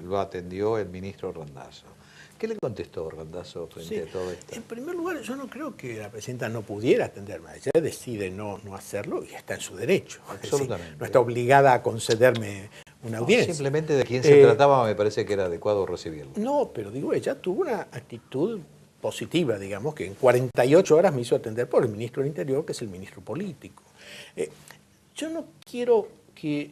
lo atendió el ministro Randazzo. ¿Qué le contestó Randazzo frente a todo esto? En primer lugar, yo no creo que la presidenta no pudiera atenderme. Ella decide no hacerlo y está en su derecho. Absolutamente. Es decir, no está obligada a concederme una audiencia. Simplemente de quién se trataba me parece que era adecuado recibirlo. No, pero digo, ella tuvo una actitud positiva, digamos, que en 48 horas me hizo atender por el ministro del Interior, que es el ministro político. Yo no quiero que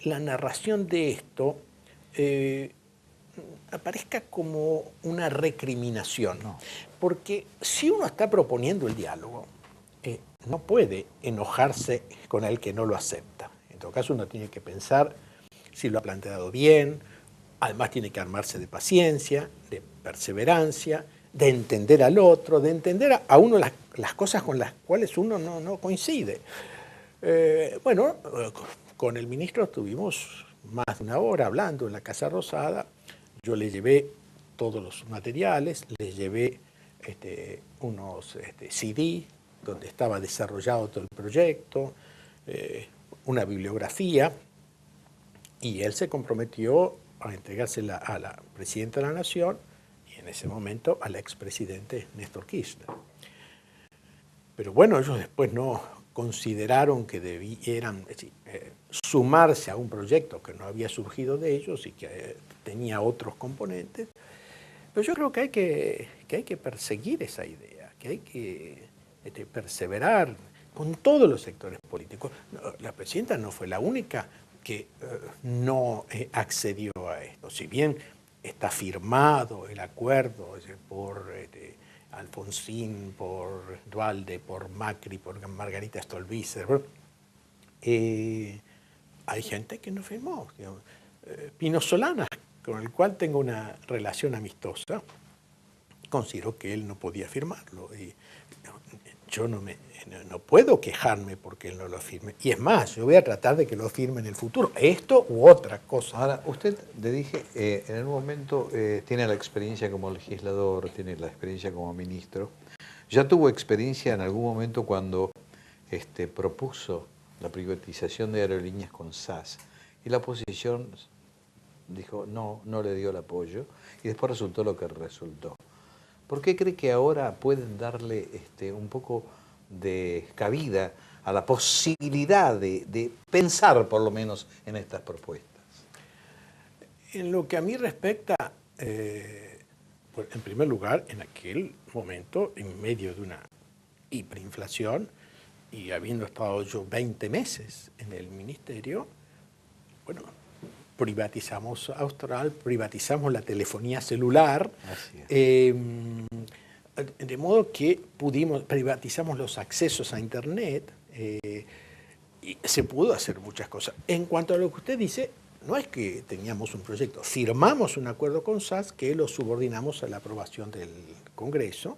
la narración de esto aparezca como una recriminación, No. Porque si uno está proponiendo el diálogo, no puede enojarse con el que no lo acepta. En todo caso, uno tiene que pensar si lo ha planteado bien, además tiene que armarse de paciencia, de perseverancia, de entender al otro, de entender a uno las cosas con las cuales uno no coincide. Con el ministro estuvimos más de una hora hablando en la Casa Rosada. Yo le llevé todos los materiales, le llevé unos CD donde estaba desarrollado todo el proyecto, una bibliografía, y él se comprometió a entregársela a la presidenta de la Nación y en ese momento al expresidente Néstor Kirchner. Pero bueno, ellos después no consideraron que debieran sumarse a un proyecto que no había surgido de ellos y que tenía otros componentes. Pero yo creo que hay que perseguir esa idea, que hay que perseverar con todos los sectores políticos. La presidenta no fue la única que no accedió a esto. Si bien está firmado el acuerdo por Alfonsín, por Duhalde, por Macri, por Margarita Stolbizer, hay gente que no firmó. Pino Solanas, con el cual tengo una relación amistosa, considero que él no podía firmarlo. Y yo no puedo quejarme porque él no lo firme. Y es más, yo voy a tratar de que lo firme en el futuro. Esto u otra cosa. Ahora, usted, le dije, en un momento tiene la experiencia como legislador, tiene la experiencia como ministro. Ya tuvo experiencia en algún momento cuando propuso la privatización de aerolíneas con SAS. Y la oposición dijo no le dio el apoyo. Y después resultó lo que resultó. ¿Por qué cree que ahora pueden darle un poco de cabida a la posibilidad de pensar por lo menos en estas propuestas? En lo que a mí respecta, en primer lugar, en aquel momento, en medio de una hiperinflación y habiendo estado yo 20 meses en el ministerio, bueno, privatizamos Austral, privatizamos la telefonía celular, de modo que privatizamos los accesos a Internet y se pudo hacer muchas cosas. En cuanto a lo que usted dice, no es que teníamos un proyecto, firmamos un acuerdo con SAS que lo subordinamos a la aprobación del Congreso.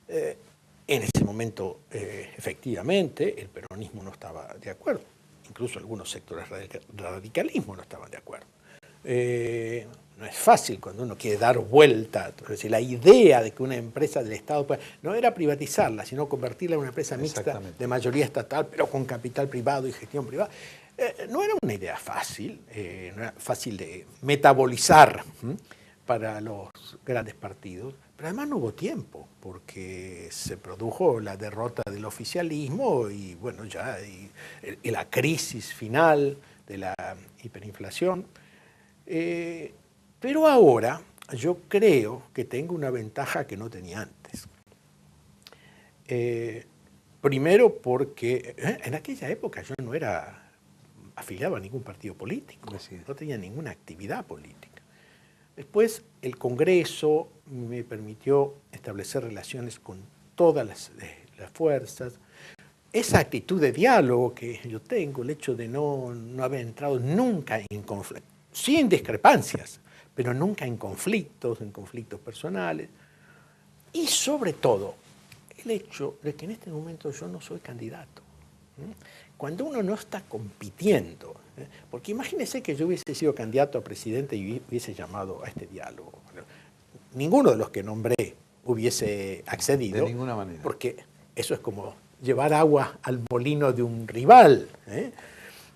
En ese momento, efectivamente, el peronismo no estaba de acuerdo. Incluso algunos sectores radicalismo no estaban de acuerdo. No es fácil cuando uno quiere dar vuelta. Es decir, la idea de que una empresa del Estado no era privatizarla, sino convertirla en una empresa mixta de mayoría estatal, pero con capital privado y gestión privada. No era una idea fácil, no era fácil de metabolizar para los grandes partidos, pero además no hubo tiempo, porque se produjo la derrota del oficialismo y bueno, ya y la crisis final de la hiperinflación. Pero ahora yo creo que tengo una ventaja que no tenía antes. Primero porque en aquella época yo no era afiliado a ningún partido político, no tenía ninguna actividad política. Después el Congreso me permitió establecer relaciones con todas las fuerzas. Esa actitud de diálogo que yo tengo, el hecho de no haber entrado nunca en conflicto, sin discrepancias, pero nunca en conflictos personales. Y sobre todo, el hecho de que en este momento yo no soy candidato. Cuando uno no está compitiendo, porque imagínese que yo hubiese sido candidato a presidente y hubiese llamado a este diálogo. Ninguno de los que nombré hubiese accedido. De ninguna manera. Porque eso es como llevar agua al molino de un rival.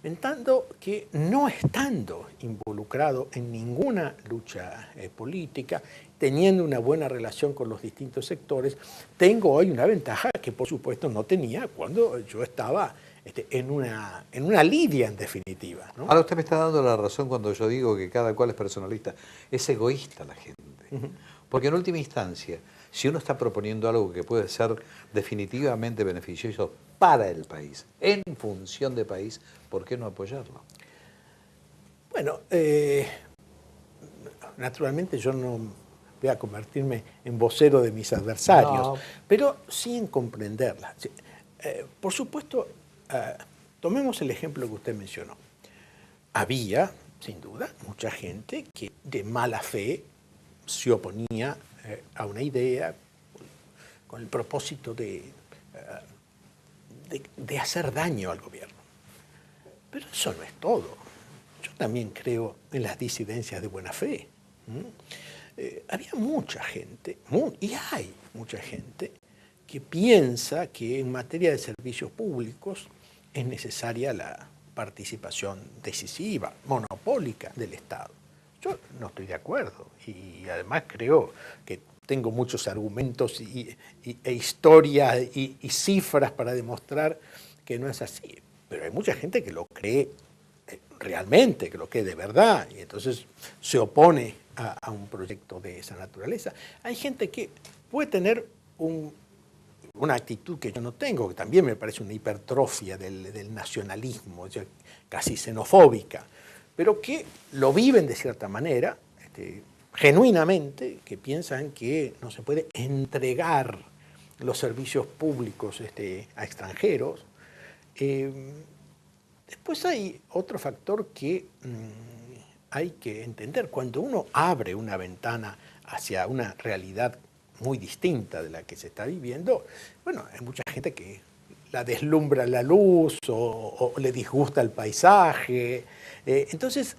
Pensando que no estando involucrado en ninguna lucha política, teniendo una buena relación con los distintos sectores, tengo hoy una ventaja que por supuesto no tenía cuando yo estaba en una lidia en definitiva, ¿no? Ahora usted me está dando la razón cuando yo digo que cada cual es personalista. Es egoísta la gente. Porque en última instancia, si uno está proponiendo algo que puede ser definitivamente beneficioso para el país, en función del país, ¿por qué no apoyarlo? Bueno, naturalmente yo no voy a convertirme en vocero de mis adversarios, No. pero sí en comprenderla. Sí, por supuesto, tomemos el ejemplo que usted mencionó. Había, sin duda, mucha gente que de mala fe se oponía a una idea con el propósito de hacer daño al gobierno. Pero eso no es todo. Yo también creo en las disidencias de buena fe. Había mucha gente, y hay mucha gente, que piensa que en materia de servicios públicos es necesaria la participación decisiva, monopólica del Estado. Yo no estoy de acuerdo y además creo que tengo muchos argumentos e historias y cifras para demostrar que no es así. Pero hay mucha gente que lo cree realmente, que lo cree de verdad, y entonces se opone a un proyecto de esa naturaleza. Hay gente que puede tener una actitud que yo no tengo, que también me parece una hipertrofia del nacionalismo, o sea, casi xenofóbica, pero que lo viven de cierta manera, genuinamente, que piensan que no se puede entregar los servicios públicos a extranjeros. Después hay otro factor que hay que entender. Cuando uno abre una ventana hacia una realidad muy distinta de la que se está viviendo, bueno, hay mucha gente que la deslumbra la luz o le disgusta el paisaje. Entonces,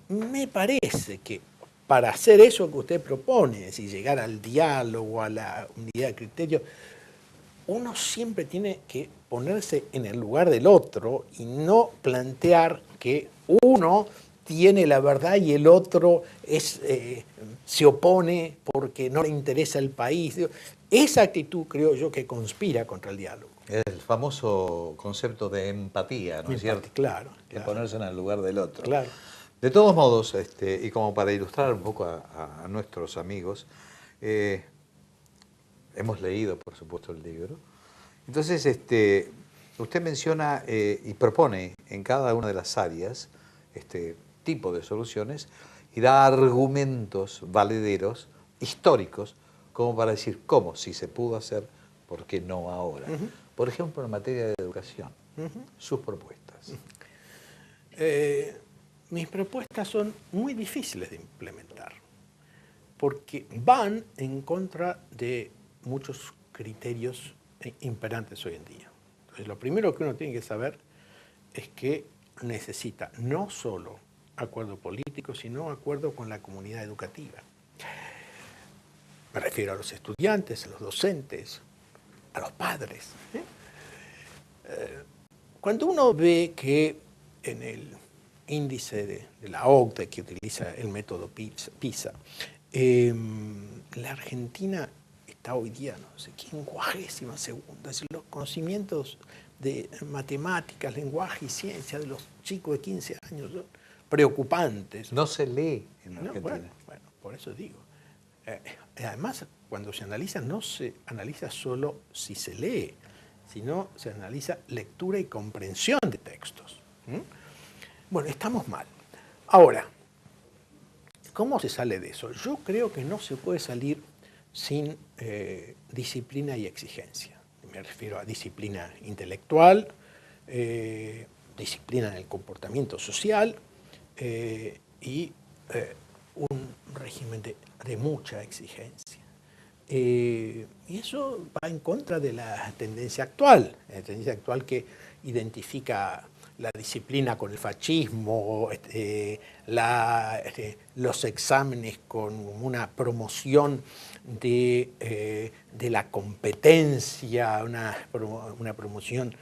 me parece que para hacer eso que usted propone, es decir, llegar al diálogo, a la unidad de criterio, uno siempre tiene que ponerse en el lugar del otro y no plantear que uno tiene la verdad y el otro se opone porque no le interesa el país. Esa actitud creo yo que conspira contra el diálogo. El famoso concepto de empatía, ¿no es cierto? Claro, De ponerse en el lugar del otro. Claro. De todos modos, y como para ilustrar un poco a nuestros amigos, hemos leído, por supuesto, el libro. Entonces, usted menciona y propone en cada una de las áreas este tipo de soluciones y da argumentos valederos, históricos, como para decir cómo, si se pudo hacer, ¿por qué no ahora? Por ejemplo, en materia de educación, sus propuestas. Mis propuestas son muy difíciles de implementar, porque van en contra de muchos criterios imperantes hoy en día. Entonces, lo primero que uno tiene que saber es que necesita no solo acuerdo político, sino acuerdo con la comunidad educativa. Me refiero a los estudiantes, a los docentes, a los padres. Cuando uno ve que en el índice de la OCDE, que utiliza el método PISA, la Argentina está hoy día, no sé, 52ª, es decir, los conocimientos de matemáticas, lenguaje y ciencia de los chicos de 15 años son preocupantes. No se lee en Argentina. Bueno, por eso digo. Además, cuando se analiza, no se analiza solo si se lee, sino se analiza lectura y comprensión de textos. Bueno, estamos mal. Ahora, ¿cómo se sale de eso? Yo creo que no se puede salir sin disciplina y exigencia. Me refiero a disciplina intelectual, disciplina en el comportamiento social y un régimen de mucha exigencia. Y eso va en contra de la tendencia actual que identifica la disciplina con el fascismo, los exámenes con una promoción de la competencia, una promoción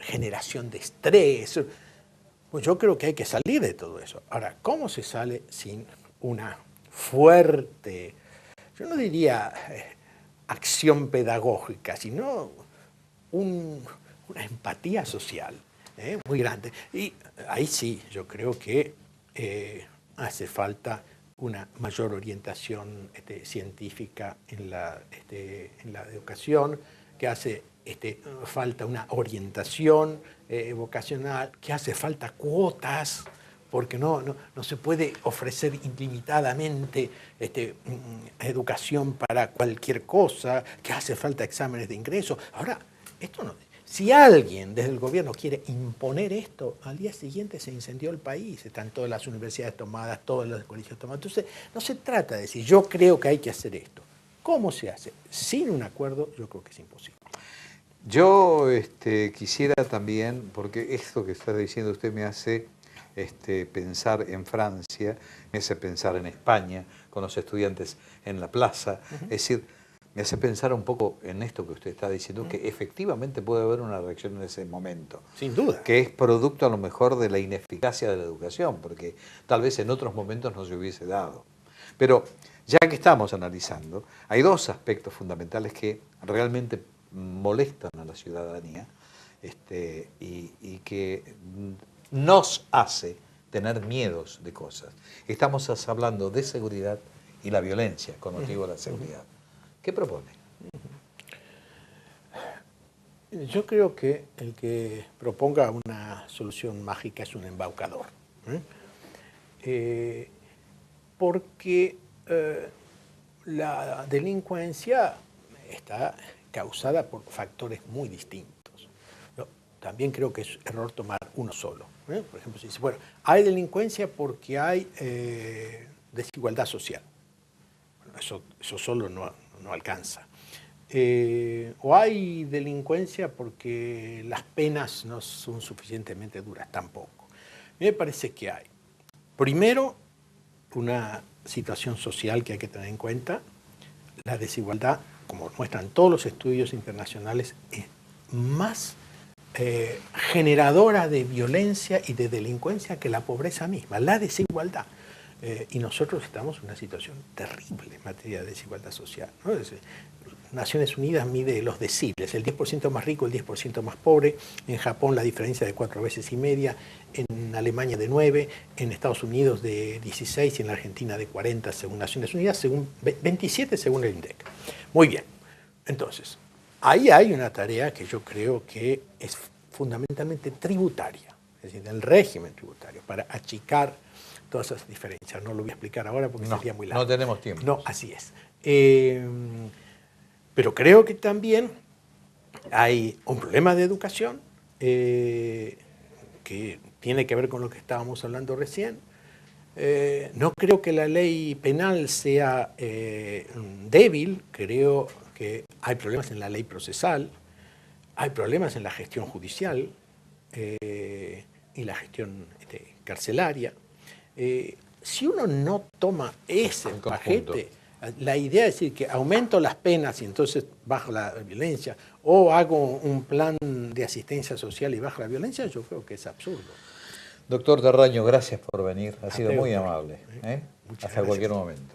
generación de estrés. Pues yo creo que hay que salir de todo eso. Ahora, ¿cómo se sale sin una fuerte, yo no diría acción pedagógica, sino una empatía social muy grande? Y ahí sí, yo creo que hace falta una mayor orientación científica en la educación, que hace falta una orientación vocacional, que hace falta cuotas, porque no se puede ofrecer ilimitadamente educación para cualquier cosa, que hace falta exámenes de ingreso. Ahora, esto no... Si alguien desde el gobierno quiere imponer esto, al día siguiente se incendió el país, están todas las universidades tomadas, todos los colegios tomados. Entonces, no se trata de decir, yo creo que hay que hacer esto. ¿Cómo se hace? Sin un acuerdo, yo creo que es imposible. Yo quisiera también, porque esto que está diciendo usted me hace pensar en Francia, me hace pensar en España, con los estudiantes en la plaza, es decir, me hace pensar un poco en esto que usted está diciendo, que efectivamente puede haber una reacción en ese momento. Sin duda. Que es producto a lo mejor de la ineficacia de la educación, porque tal vez en otros momentos no se hubiese dado. Pero ya que estamos analizando, hay dos aspectos fundamentales que realmente molestan a la ciudadanía y que nos hace tener miedos de cosas. Estamos hablando de seguridad y la violencia con motivo de la seguridad. ¿Qué propone? Yo creo que el que proponga una solución mágica es un embaucador. Porque la delincuencia está causada por factores muy distintos. Yo también creo que es error tomar uno solo. Por ejemplo, si dice, bueno, hay delincuencia porque hay desigualdad social. Bueno, eso solo no alcanza. O hay delincuencia porque las penas no son suficientemente duras, tampoco. A mí me parece que hay, primero, una situación social que hay que tener en cuenta. La desigualdad, como muestran todos los estudios internacionales, es más generadora de violencia y de delincuencia que la pobreza misma, la desigualdad. Y nosotros estamos en una situación terrible en materia de desigualdad social, ¿no? Naciones Unidas mide los deciles, el 10% más rico, el 10% más pobre. En Japón la diferencia de 4,5 veces, en Alemania de 9, en Estados Unidos de 16 y en la Argentina de 40 según Naciones Unidas, según 27 según el INDEC. Muy bien, entonces, ahí hay una tarea que yo creo que es fundamentalmente tributaria, es decir, del régimen tributario, para achicar todas esas diferencias. No lo voy a explicar ahora porque sería muy largo. No tenemos tiempo. No, así es. Pero creo que también hay un problema de educación que tiene que ver con lo que estábamos hablando recién. No creo que la ley penal sea débil, creo que hay problemas en la ley procesal, hay problemas en la gestión judicial y la gestión carcelaria. Si uno no toma ese paquete, la idea es decir que aumento las penas y entonces bajo la violencia, o hago un plan de asistencia social y bajo la violencia, yo creo que es absurdo. Doctor Terraño, gracias por venir, ha sido muy doctor. amable. Hasta gracias. cualquier momento.